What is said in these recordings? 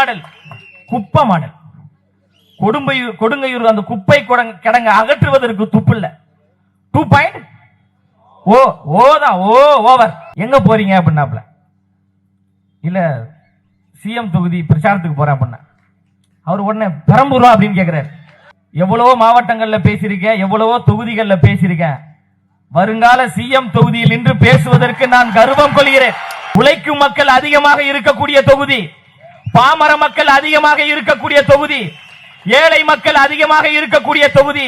Model, குப்பை model. Kodungaiyur அந்த குப்பை கிடங்க அகற்றுவதற்கு துப்பு இல்ல. 2 ஓவர். எங்க போறீங்க அப்படின்னாப்ல, இல்ல சிஎம் தொகுதி பிரச்சாரத்துக்கு போற அப்படின்னா அவர் உடனே பெரம்பூரா அப்படின்னு கேட்கிறாரு. எவ்வளவோ மாவட்டங்கள்ல பேசியிருக்கேன், எவ்வளவோ தொகுதிகள்ல பேசியிருக்கேன். வருங்கால சிஎம் தொகுதியில் நின்று பேசுவதற்கு நான் கர்வம் கொள்கிறேன். உழைக்கும் மக்கள் அதிகமாக இருக்கக்கூடிய தொகுதி, பாமர மக்கள் அதிகமாக இருக்கக்கூடிய தொகுதி, ஏழை மக்கள் அதிகமாக இருக்கக்கூடிய தொகுதி.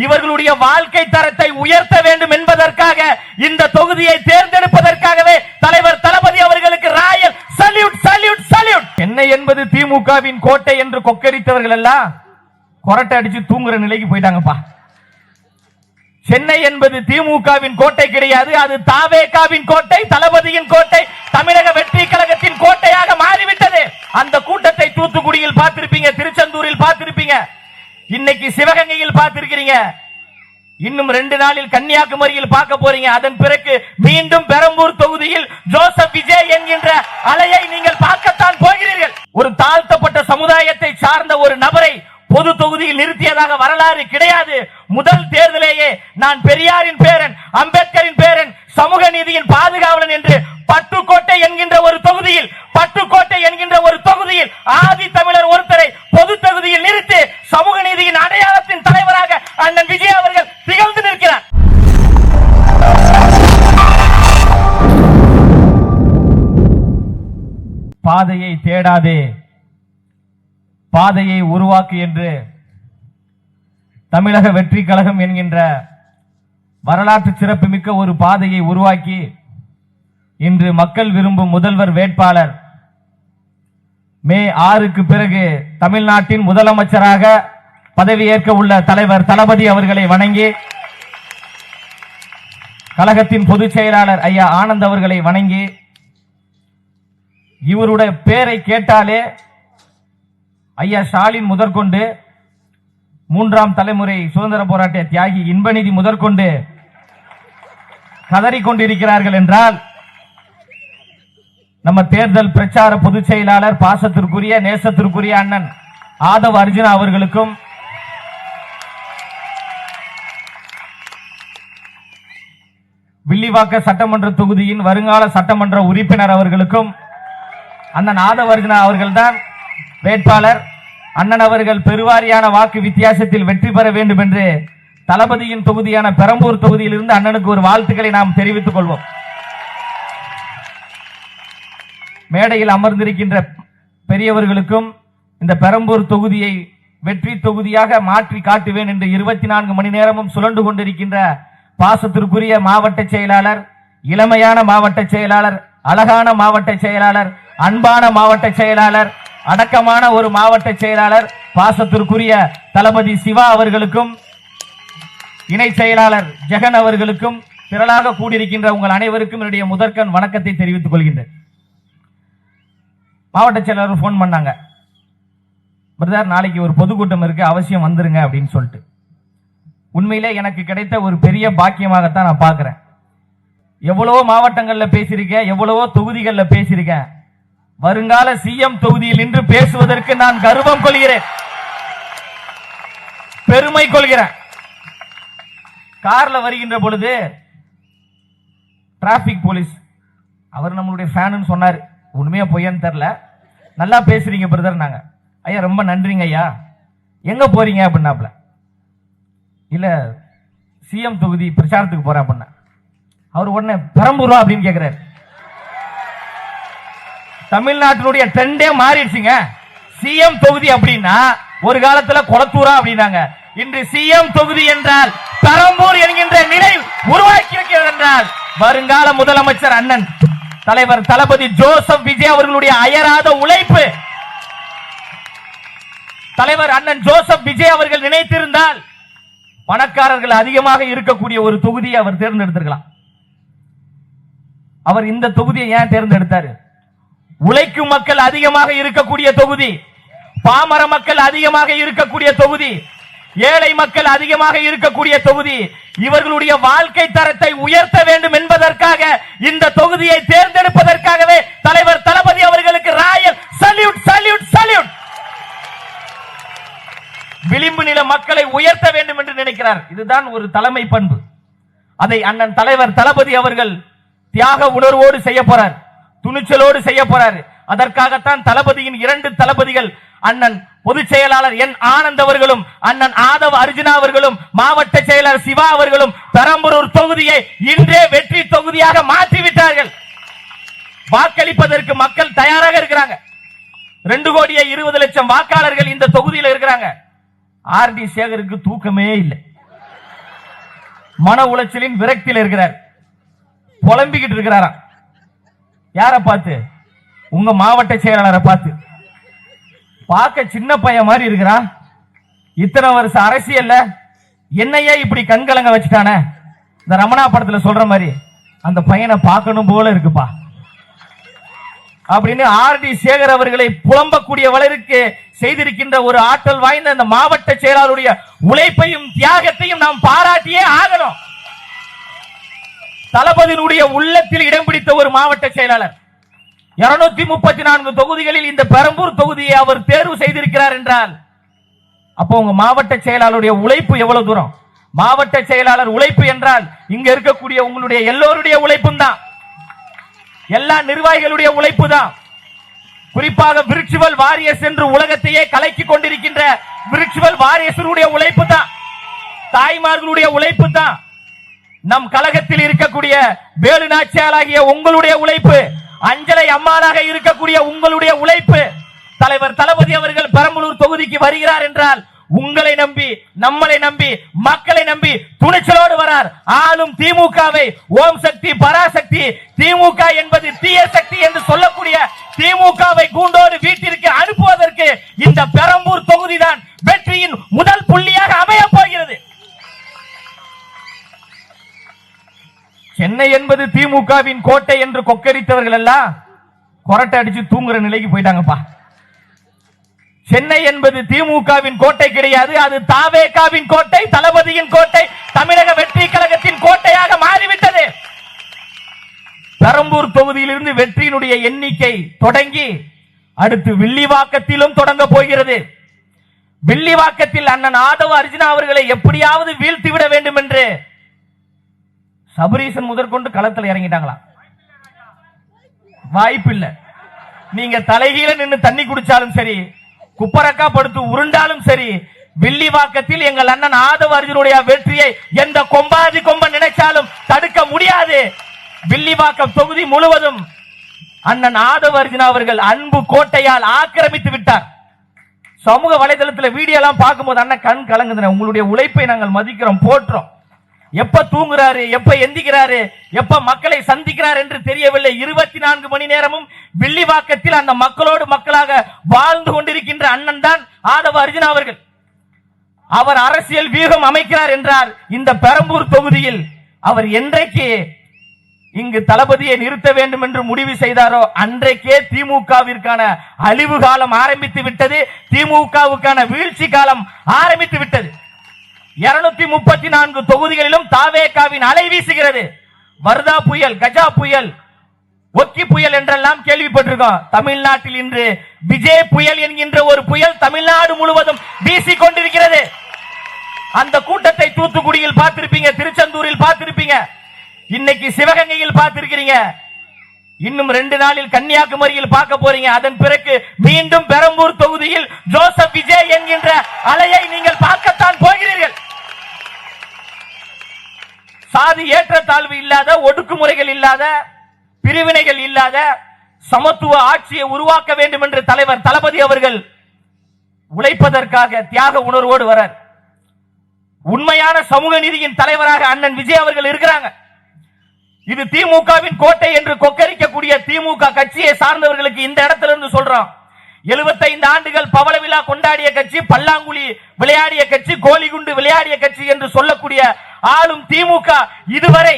இவர்களுடைய வாழ்க்கை தரத்தை உயர்த்த வேண்டும் என்பதற்காக இந்த தொகுதியை தேர்ந்தெடுப்பதற்காகவே தலைவர் தளபதி அவர்களுக்கு Royal salute salute salute. Chennai என்பது திமுகவின் கோட்டை என்று கொக்கரித்தவர்கள் எல்லாம் கொரட்டை அடிச்சு தூங்குற நிலைக்கு போயிட்டாங்கப்பா. சென்னை என்பது திமுகவின் கோட்டை கிடையாது, அது தாவேகாவின் கோட்டை, தளபதியின் கோட்டை, தமிழக வெற்றி கழகத்தின் கோட்டையாக மாறிவிட்டது. அந்த கூட்டத்தை தூத்துக்குடியில் பார்த்திருப்பீங்க, திருச்செந்தூரில் பார்த்திருப்பீங்க, இன்னைக்கு சிவகங்கையில் பார்த்திருக்கிறீங்க, இன்னும் 2 நாளில் கன்னியாகுமரியில் பார்க்க போறீங்க. அதன் பிறகு மீண்டும் பெரம்பூர் தொகுதியில் ஜோசப் விஜய் என்கின்ற அலையை நீங்கள் பார்க்கத்தான் போகிறீர்கள். ஒரு தாழ்த்தப்பட்ட சமுதாயத்தை சார்ந்த ஒரு நபரை பொது தொகுதியில் நிறுத்தியதாக வரலாறு கிடையாது. முதல் தேர்தலேயே நான் பெரியாரின் பேரன், அம்பேத்கரின் பேரன், சமூக நீதியின் பாதுகாவலன் என்று பட்டுக்கோட்டை என்கின்ற ஒரு தொகுதியில் ஆதி தமிழர் ஒருத்தரை பொது தொகுதியில் நிறுத்தி சமூக நீதியின் அடையாளத்தின் தலைவராக அண்ணன் விஜய் அவர்கள் திகழ்ந்து நிற்கிறார். பாதையை தேடாதே, பாதையை உருவாக்கு என்று தமிழக வெற்றி கழகம் என்கின்ற வரலாற்று சிறப்புமிக்க ஒரு பாதையை உருவாக்கி இன்று மக்கள் விரும்பும் முதல்வர் வேட்பாளர் மே 6க்கு பிறகு தமிழ்நாட்டின் முதலமைச்சராக பதவியேற்க உள்ள தலைவர் தளபதி அவர்களை வணங்கி, கழகத்தின் பொதுச் செயலாளர் ஐயா ஆனந்த் அவர்களை வணங்கி, இவருடைய பேரை கேட்டாலே ஐயா ஸ்டாலின் முதற்கொண்டு 3ஆம் தலைமுறை சுதந்திர போராட்ட தியாகி இன்பநிதி முதற்கொண்டு கதறிக்கொண்டிருக்கிறார்கள் என்றால், நம்ம தேர்தல் பிரச்சார பொதுச் செயலாளர் பாசத்திற்குரிய நேசத்திற்குரிய அண்ணன் ஆதவ் அர்ஜுனா அவர்களுக்கும், வில்லிவாக்க சட்டமன்ற தொகுதியின் வருங்கால சட்டமன்ற உறுப்பினர் அவர்களுக்கும், அண்ணன் ஆதவ் அர்ஜுனா அவர்கள்தான் வேட்பாளர். அண்ணன் அவர்கள் பெருவாரியான வாக்கு வித்தியாசத்தில் வெற்றி பெற வேண்டும் என்று தளபதியின் தொகுதியான பெரம்பூர் தொகுதியில் இருந்து அண்ணனுக்கு ஒரு வாழ்த்துக்களை நாம் தெரிவித்துக் கொள்வோம். மேடையில் அமர்ந்திருக்கின்ற பெரியவர்களுக்கும் இந்த பெரம்பூர் தொகுதியை வெற்றி தொகுதியாக மாற்றி காட்டுவேன் என்று 24 மணி நேரமும் சுழண்டு கொண்டிருக்கின்ற பாசத்திற்குரிய மாவட்ட செயலாளர், இளமையான மாவட்ட செயலாளர், அழகான மாவட்ட செயலாளர், அன்பான மாவட்ட செயலாளர், அடக்கமான ஒரு மாவட்ட செயலாளர் பாசத்திற்குரிய தளபதி சிவா அவர்களுக்கும், இணை செயலாளர் ஜெகன் அவர்களுக்கும், திரளாக கூடியிருக்கின்ற உங்கள் அனைவருக்கும் என்னுடைய முதற்கண் வணக்கத்தை தெரிவித்துக் கொள்கின்றேன். மாவட்ட செயலாளர் போன் பண்ணாங்க, பிரதர் நாளைக்கு ஒரு பொதுக்கூட்டம் இருக்கு, அவசியம் வந்துருங்க அப்படின்னு சொல்லிட்டு. உண்மையிலே எனக்கு கிடைத்த ஒரு பெரிய பாக்கியமாகத்தான் நான் பார்க்கிறேன். எவ்வளவோ மாவட்டங்கள்ல பேசியிருக்கேன், எவ்வளவோ தொகுதிகள்ல பேசியிருக்கேன். வருங்கால சிஎம் தொகுதியில் நின்று பேசுவதற்கு நான் கர்வம் கொள்கிறேன், பெருமை கொள்கிறேன். கார்ல வருகின்ற பொழுது டிராபிக் போலீஸ் அவர் நம்மளுடைய ஃபேன் சொன்னார், உண்மையா பொய்யான்னு தெரியல, நல்லா பேசுறீங்க பிரதர். நாங்க ஐயா ரொம்ப நன்றிங்க ஐயா, எங்க போறீங்க அப்படின்னாப்ல, இல்ல சிஎம் தொகுதி பிரச்சாரத்துக்கு போற அப்படின்னா அவர் உடனே பெரம்பூரா அப்படின்னு கேட்கிறாரு. தமிழ்நாட்டினுடைய ட்ரெண்டே மாறிடுச்சுங்க. சிஎம் தொகுதி அப்படின்னா ஒரு காலத்துல கொளத்தூரா அப்படின்னாங்க, இன்று சிஎம் தொகுதி என்றால் பெரம்பூர் என்கின்ற நிலை உருவாக்கி இருக்கிறது என்றால் வருங்கால முதலமைச்சர் அண்ணன் தலைவர் தளபதி ஜோசப் விஜய் அவர்களுடைய அயராத உழைப்பு. தலைவர் அண்ணன் ஜோசப் விஜய் அவர்கள் நினைத்திருந்தால் பணக்காரர்கள் அதிகமாக இருக்கக்கூடிய ஒரு தொகுதியை அவர் தேர்ந்தெடுத்திருக்கலாம். அவர் இந்த தொகுதியை ஏன் தேர்ந்தெடுத்தார்? உழைக்கும் மக்கள் அதிகமாக இருக்கக்கூடிய தொகுதி, பாமர மக்கள் அதிகமாக இருக்கக்கூடிய தொகுதி, ஏழை மக்கள் அதிகமாக இருக்கக்கூடிய தொகுதி. இவர்களுடைய வாழ்க்கை தரத்தை உயர்த்த வேண்டும் என்பதற்காக இந்த தொகுதியை தேர்ந்தெடுப்பதற்காகவே தலைவர் தளபதி அவர்களுக்கு ராயல் சல்யூட் சல்யூட் சல்யூட். மக்களை உயர்த்த வேண்டும் என்று நினைக்கிறார். இதுதான் ஒரு தலைமை பண்பு. அதை அண்ணன் தலைவர் தளபதி அவர்கள் தியாக உணர்வோடு செய்ய போறார், துணிச்சலோடு செய்ய போறார். அதற்காகத்தான் தளபதியின் 2 தளபதிகள் அண்ணன் பொதுச் செயலாளர் என் ஆனந்த் அவர்களும் அண்ணன் ஆதவ் அர்ஜுனா அவர்களும் மாவட்ட செயலர் சிவா அவர்களும் பெரம்பலூர் தொகுதியை இன்றே வெற்றி தொகுதியாக மாற்றிவிட்டார்கள். வாக்களிப்பதற்கு மக்கள் தயாராக இருக்கிறாங்க. 2,20,00,000 வாக்காளர்கள் இந்த தொகுதியில் இருக்கிறாங்க. ஆர்டி சேகருக்கு தூக்கமே இல்லை, மன உளைச்சலின் விரக்தியில் இருக்கிறார், புலம்பிக்கிட்டு இருக்கிறாராம். யாரை பார்த்து? உங்க மாவட்ட செயலாளரை பார்த்து. பார்க்க சின்ன பையன் மாதிரி இருக்கிறான், இத்தனை வருஷம் அரசியல்ல என்னையே இப்படி கண்கலங்க வச்சுட்டானே. இந்த ரமணா படத்துல சொல்ற மாதிரி அந்த பையனை பார்க்கணும் போல இருக்குப்பா அப்படின்னு ஆர்டி சேகர் அவர்களை புலம்பக்கூடிய வளருக்கு செய்திருக்கின்ற ஒரு ஆற்றல் வாய்ந்த இந்த மாவட்ட செயலாளருடைய உழைப்பையும் தியாகத்தையும் நாம் பாராட்டியே ஆகணும். தளபதியினுடைய உள்ளத்தில் இடம் பிடித்த ஒரு மாவட்ட செயலாளர். 234 தொகுதிகளில் இந்த பெரம்பூர் தொகுதியை அவர் தேர்வு செய்திருக்கிறார் என்றால் அப்போ உங்க மாவட்ட செயலாளருடைய உழைப்பு எவ்வளவு தூரம்? மாவட்ட செயலாளர் உழைப்பு என்றால் இங்க இருக்கக்கூடிய உங்களுடைய எல்லோருடைய உழைப்பும் தான், எல்லா நிர்வாகிகளுடைய உழைப்பு தான். குறிப்பாக விர்ச்சுவல் வாரியர்ஸ் என்று உலகத்தையே கலக்கி கொண்டிருக்கின்ற விர்ச்சுவல் வாரியர்ஸுடைய உழைப்பு தான், தாய்மார்களுடைய உழைப்பு தான். நம் கழகத்தில் இருக்கக்கூடிய வேலு நாச்சியாளாகிய உங்களுடைய உழைப்பு, அஞ்சலை அம்மாளாக இருக்கக்கூடிய உங்களுடைய உழைப்பு. தலைவர் தளபதி அவர்கள் பெரம்பலூர் தொகுதிக்கு வருகிறார் என்றால் உங்களை நம்பி, நம்மளை நம்பி, மக்களை நம்பி துணிச்சலோடு வரார். ஆளும் திமுகவை ஓம் சக்தி பராசக்தி, திமுக என்பது தீய சக்தி என்று சொல்லக்கூடிய திமுகவை கூண்டோடு வீட்டிற்கு அனுப்புவதற்கு இந்த பெரம்பூர் தொகுதிதான் வெற்றியின் முதல் புள்ளியாக அமைய போகிறது. சென்னை என்பது திமுகவின் கோட்டை என்று கொக்கரித்தவர்கள் எல்லாம் கொரட்டை அடிச்சு தூங்குற நிலைக்கு போயிட்டாங்கப்பா. சென்னை என்பது திமுகவின் கோட்டை கிடையாது, அது தாவேகாவின் கோட்டை, தளபதியின் கோட்டை, தமிழக வெற்றி கழகத்தின் கோட்டையாக மாறிவிட்டது. பெரம்பூர் தொகுதியிலிருந்து வெற்றியினுடைய எண்ணிக்கை தொடங்கி அடுத்து வில்லிவாக்கத்திலும் தொடங்க போகிறது. வில்லிவாக்கத்தில் அண்ணன் ஆதவ அர்ஜுனா அவர்களை எப்படியாவது வீழ்த்திவிட வேண்டும் என்று சபரீசன் முதற்கொண்டு களத்தில் இறங்கிட்டாங்களா? வாய்ப்பில்லை. நீங்க தலைகீழ நின்று தண்ணி குடிச்சாலும் சரி, குப்பரக்கா படுத்து உருண்டாலும் சரி, வில்லிவாக்கத்தில் எங்கள் அண்ணன் ஆதவ அர்ஜுனுடைய வெற்றியை எந்த கொம்பாதி கொம்ப நினைச்சாலும் தடுக்க முடியாது. வில்லிவாக்கம் தொகுதி முழுவதும் அண்ணன் ஆதவ அர்ஜுனா அவர்கள் அன்பு கோட்டையால் ஆக்கிரமித்து விட்டார். சமூக வலைதளத்தில் வீடியோ எல்லாம் பார்க்கும்போது அண்ணன் கண் கலங்குது. உங்களுடைய உழைப்பை நாங்கள் மதிக்கிறோம், போற்றோம். எப்ப தூங்குறாரு, எப்ப எந்திக்கிறாரு, எப்ப மக்களை சந்திக்கிறார் என்று தெரியவில்லை. 24 மணி நேரமும் வில்லிவாக்கத்தில் அந்த மக்களோடு மக்களாக வாழ்ந்து கொண்டிருக்கின்ற அண்ணன் தான் ஆதவ அர்ஜுனா அவர்கள். அவர் அரசியல் வியூகம் அமைக்கிறார் என்றார் இந்த பெரம்பூர் தொகுதியில் அவர் என்றைக்கு இங்கு தளபதியை நிறுத்த வேண்டும் என்று முடிவு செய்தாரோ அன்றைக்கே திமுகவிற்கான அழிவு காலம் ஆரம்பித்து விட்டது, திமுகவுக்கான வீழ்ச்சி காலம் ஆரம்பித்து விட்டது. 234 தொகுதிகளிலும் தாவேகாவின் அலை வீசுகிறது. வர்தா புயல், கஜா புயல், ஒக்கி புயல் என்றெல்லாம் கேள்விப்பட்டிருக்கோம். தமிழ்நாட்டில் இன்று விஜய் புயல் என்கின்ற ஒரு புயல் தமிழ்நாடு முழுவதும் வீசிக் கொண்டிருக்கிறது. அந்த கூட்டத்தை தூத்துக்குடியில் பார்த்திருப்பீங்க, திருச்செந்தூரில் பார்த்திருப்பீங்க, இன்னைக்கு சிவகங்கையில் பார்த்திருக்கிறீங்க, இன்னும் 2 நாளில் கன்னியாகுமரியில் பார்க்க போறீங்க. அதன் பிறகு மீண்டும் பெரம்பூர் தொகுதியில் ஜோசப் விஜய் என்கின்ற அலையை நீங்கள் பார்க்கத்தான் போகிறீர்கள். சாதி ஏற்றத்தாழ்வு இல்லாத, ஒடுக்குமுறைகள் இல்லாத, பிரிவினைகள் இல்லாத சமத்துவ ஆட்சியை உருவாக்க வேண்டும் என்று தலைவர் தளபதி அவர்கள் உழைப்பதற்காக தியாக உணர்வோடு வரார். உண்மையான சமூக நீதியின் தலைவராக அண்ணன் விஜய் அவர்கள் இருக்கிறாங்க. இது திமுகவின் கோட்டை என்று கொக்கரிக்கக்கூடிய திமுக கட்சியை சார்ந்தவர்களுக்கு இந்த இடத்திலிருந்து சொல்றோம். 75 ஆண்டுகள் பவள விழா கொண்டாடிய கட்சி, பல்லாங்குழி விளையாடிய கட்சி, கோலிகுண்டு விளையாடிய கட்சி என்று சொல்லக்கூடிய ஆளும் திமுக இதுவரை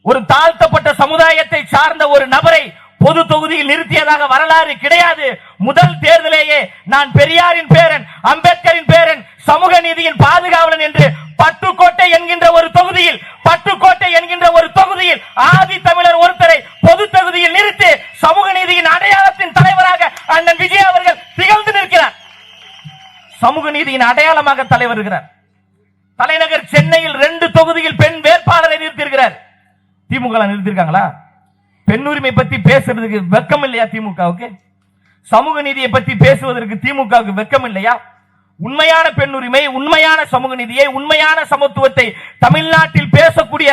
ஒரு தாழ்த்தப்பட்ட சமுதாயத்தை சார்ந்த ஒரு நபரை பொது தொகுதியில் நிறுத்தியதாக வரலாறு கிடையாது. முதல் தேர்தலேயே நான் பெரியாரின் பேரன், அம்பேத்கரின் பேரன், சமூக நீதியின் பாதுகாவலன் என்று பட்டுக்கோட்டை என்கின்ற ஒரு தொகுதியில் ஆதி தமிழர் ஒருத்தரை பொது தொகுதியில் நிறுத்தி சமூக நீதியின் அடையாளத்தின் தலைவராக அண்ணன் விஜய் அவர்கள் திகழ்ந்து நிற்கிறார். சமூக நீதியின் அடையாளமாக தலைவர் இருக்கிறார். தலைநகர் சென்னையில் 2 தொகுதியில் பெண் வேட்பாளரை நிறுத்தியிருக்கிறார். திமுக நிறுத்திருக்காங்களா? பெண் உரிமை பத்தி பேசுறதுக்கு வெக்கம் இல்லையா திமுகவுக்கு? சமூக நீதியை பத்தி பேசுவதற்கு திமுகவுக்கு வெக்கம் இல்லையா? உண்மையான பெண் உரிமை, உண்மையான சமூக நீதியை, உண்மையான சமத்துவத்தை தமிழ்நாட்டில் பேசக்கூடிய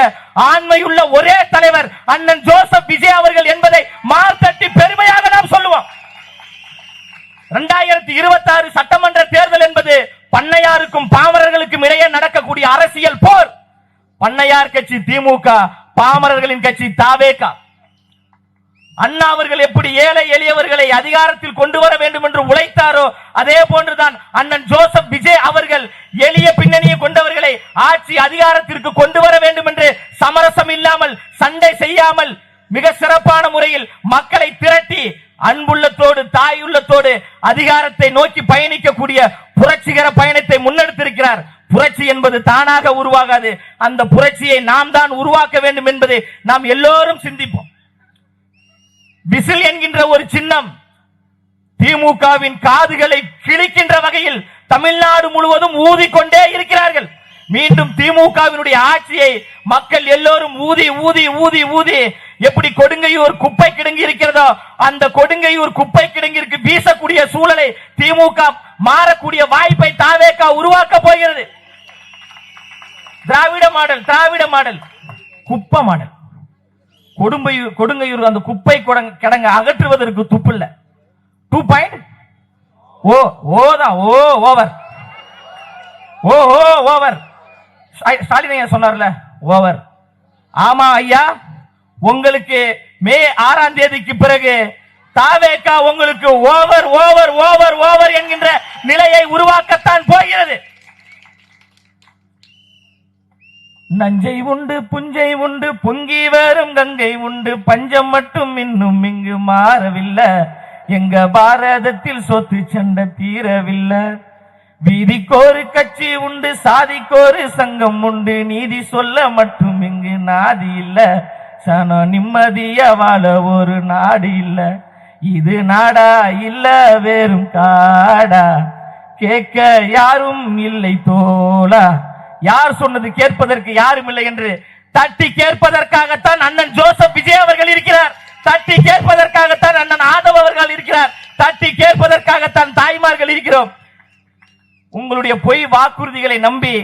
ஆண்மையுள்ள ஒரே தலைவர் அண்ணன் ஜோசப் விஜய் அவர்கள் என்பதை மார்த்தட்டி பெருமையாக நாம் சொல்லுவோம். 2026 சட்டமன்ற தேர்தல் என்பது பண்ணையாருக்கும் பாமரர்களுக்கும் இடையே நடக்கக்கூடிய அரசியல் போர். பண்ணையார் கட்சி திமுக, பாமரர்களின் கட்சி தாவேகா. அண்ணா அவர்கள் எப்படி ஏழை எளியவர்களை அதிகாரத்தில் கொண்டு வர வேண்டும் என்று உழைத்தாரோ அதே போன்றுதான் அண்ணன் ஜோசப் விஜய் அவர்கள் எளிய பின்னணியை கொண்டவர்களை ஆட்சி அதிகாரத்திற்கு கொண்டு வர வேண்டும் என்று சமரசம் இல்லாமல், சண்டை செய்யாமல் மிக சிறப்பான முறையில் மக்களை திரட்டி அன்புள்ளத்தோடு தாயுள்ளத்தோடு அதிகாரத்தை நோக்கி பயணிக்கக்கூடிய புரட்சிகர பயணத்தை முன்னெடுத்திருக்கிறார். புரட்சி என்பது தானாக உருவாகாது. அந்த புரட்சியை நாம் தான் உருவாக்க வேண்டும் என்பதை நாம் எல்லோரும் சிந்திப்போம். விசில் என்கின்ற ஒரு சின்னம் திமுகவின் காதுகளை கிழிக்கின்ற வகையில் தமிழ்நாடு முழுவதும் ஊதிக்கொண்டே இருக்கிறார்கள். மீண்டும் திமுகவினுடைய ஆட்சியை மக்கள் எல்லோரும் ஊதி ஊதி ஊதி ஊதி எப்படி கொடுங்கையூர் குப்பை கிடங்கி இருக்கிறதோ அந்த கொடுங்கையூர் குப்பை கிடங்கிற்கு வீசக்கூடிய சூழலை திமுக மாறக்கூடிய வாய்ப்பை தாவேகா உருவாக்க போகிறது. திராவிட மாடல், திராவிட மாடல், குப்பை மாடல். கொடுங்கையூர் அந்த குப்பை கிடங்க அகற்றுவதற்கு துப்பு இல்ல. 2.0 ஓவர் ஓவர். ஸ்டாலின் ஐயா சொன்னார்ல ஓவர். ஆமா ஐயா, உங்களுக்கு மே 6ஆம் தேதிக்கு பிறகு தாவேகா உங்களுக்கு ஓவர் ஓவர் ஓவர் ஓவர் என்கின்ற நிலையை உருவாக்கத்தான் போகிறது. நஞ்சை உண்டு, புஞ்சை உண்டு, பொங்கி வரும் கங்கை உண்டு, பஞ்சம் மட்டும் இன்னும் இங்கு மாறவில்லை. எங்க பாரதத்தில் சொத்து சண்டை தீரவில்லை. வீதிக்கோரு கட்சி உண்டு, சாதிக்கோரு சங்கம் உண்டு, நீதி சொல்ல மட்டும் இங்கு நாதி இல்ல. சனம் நிம்மதிய வாழ ஒரு நாடு இல்ல. இது நாடா இல்ல வேறும் காடா, கேட்க யாரும் இல்லை தோழா. யார் சொன்னது கேட்பதற்கு யாரும் இல்லை என்று தட்டி கேட்பதற்காகத்தான் அண்ணன் ஜோசப் விஜய் அவர்கள் இருக்கிறார். தட்டி கேட்பதற்காகத்தான் அண்ணன் ஆதவ் அவர்கள் இருக்கிறார். தட்டி கேட்பதற்காகத்தான் தாய்மார்கள் இருக்கிறோம். உங்களுடைய பொய் வாக்குறுதிகளை நம்பி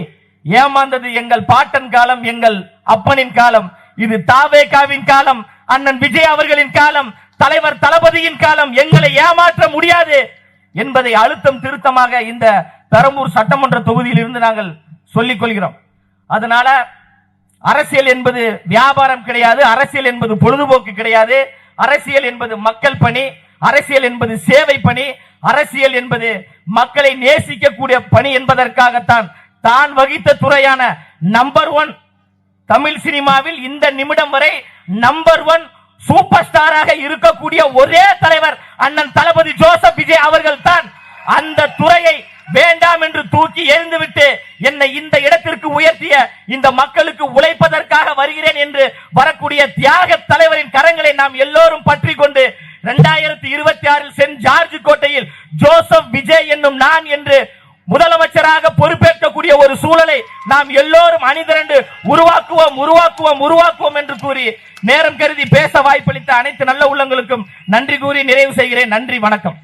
ஏமாந்தது எங்கள் பாட்டன் காலம், எங்கள் அப்பனின் காலம். இது தாவேகாவின் காலம், அண்ணன் விஜய் அவர்களின் காலம், தலைவர் தளபதியின் காலம். எங்களை ஏமாற்ற முடியாது என்பதை அழுத்தம் திருத்தமாக இந்த பெரம்பூர் சட்டமன்ற தொகுதியில் இருந்து நாங்கள் சொல்லிக் கொள்கிறோம். அதனால அரசியல் என்பது வியாபாரம் கிடையாது, அரசியல் என்பது பொழுதுபோக்கு கிடையாது. அரசியல் என்பது மக்கள் பணி, அரசியல் என்பது சேவை பணி, அரசியல் என்பது மக்களை நேசிக்கக்கூடிய பணி என்பதற்காகத்தான் தான் வகித்த துறையான நம்பர் 1 தமிழ் சினிமாவில் இந்த நிமிடம் வரை நம்பர் 1 சூப்பர் ஸ்டாராக இருக்கக்கூடிய ஒரே தலைவர் அண்ணன் தளபதி ஜோசப் விஜய் அவர்கள் தான். அந்த துறையை வேண்டாம் என்று தூக்கி எறிந்துவிட்டு என்னை இந்த இடத்திற்கு உயர்த்திய இந்த மக்களுக்கு உழைப்பதற்காக வருகிறேன் என்று வரக்கூடிய தியாக தலைவரின் கரங்களை நாம் எல்லோரும் பற்றி கொண்டு 2026 சென்ட் ஜார்ஜ் கோட்டையில் ஜோசப் விஜய் என்னும் நான் என்று முதலமைச்சராக பொறுப்பேற்கக்கூடிய ஒரு சூழலை நாம் எல்லோரும் அணிதிரண்டு உருவாக்குவோம் உருவாக்குவோம் உருவாக்குவோம் என்று கூறி நேரம் கருதி பேச வாய்ப்பளித்த அனைத்து நல்ல உள்ளங்களுக்கும் நன்றி கூறி நிறைவு செய்கிறேன். நன்றி, வணக்கம்.